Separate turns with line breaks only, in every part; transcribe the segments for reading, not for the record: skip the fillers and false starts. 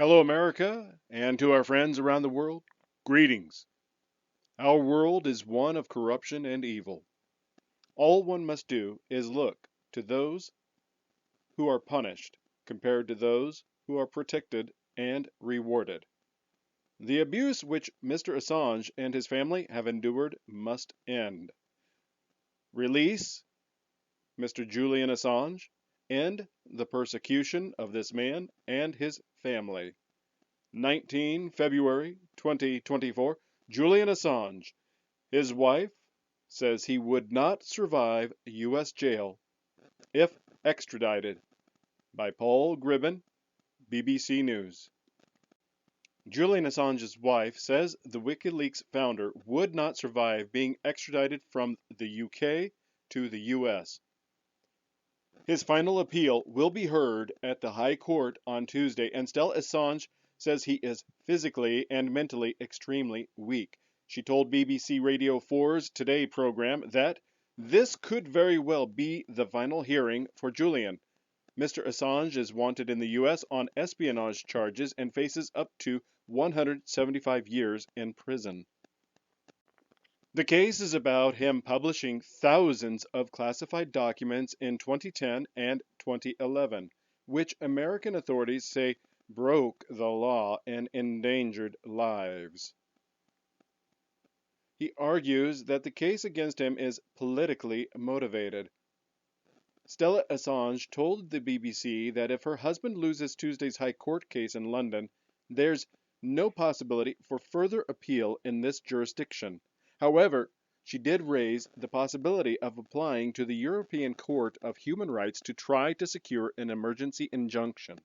Hello, America, and to our friends around the world, greetings. Our world is one of corruption and evil. All one must do is look to those who are punished compared to those who are protected and rewarded. The abuse which Mr. Assange and his family have endured must end. Release Mr. Julian Assange. End the persecution of this man and his family. 19 February 2024, Julian Assange. His wife says he would not survive U.S. jail if extradited. By Paul Gribben, BBC News. Julian Assange's wife says the WikiLeaks founder would not survive being extradited from the UK to the US. His final appeal will be heard at the High Court on Tuesday, and still Assange says he is physically and mentally extremely weak. She told BBC Radio 4's Today program that this could very well be the final hearing for Julian. Mr. Assange is wanted in the US on espionage charges and faces up to 175 years in prison. The case is about him publishing thousands of classified documents in 2010 and 2011, which American authorities say broke the law and endangered lives. He argues that the case against him is politically motivated. Stella Assange told the BBC that if her husband loses Tuesday's High Court case in London, there's no possibility for further appeal in this jurisdiction. However, she did raise the possibility of applying to the European Court of Human Rights to try to secure an emergency injunction.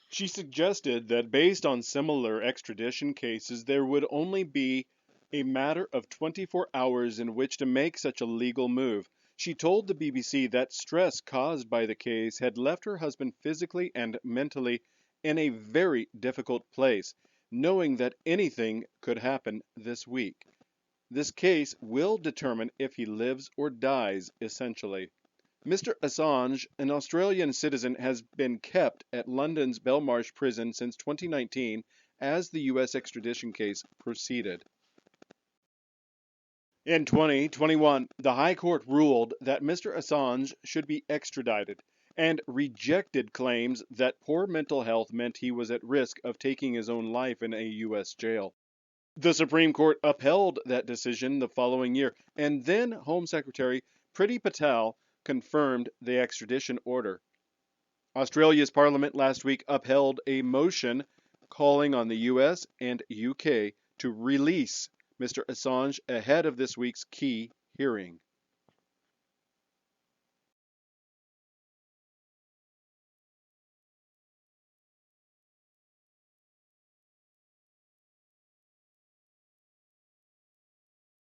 She suggested that based on similar extradition cases, there would only be a matter of 24 hours in which to make such a legal move. She told the BBC that stress caused by the case had left her husband physically and mentally in a very difficult place, knowing that anything could happen this week. This case will determine if he lives or dies, essentially. Mr. Assange, an Australian citizen, has been kept at London's Belmarsh prison since 2019 as the US extradition case proceeded. In 2021, the High Court ruled that Mr. Assange should be extradited and rejected claims that poor mental health meant he was at risk of taking his own life in a US jail. The Supreme Court upheld that decision the following year, and then Home Secretary Priti Patel confirmed the extradition order. Australia's Parliament last week upheld a motion calling on the US and UK to release Mr. Assange ahead of this week's key hearing.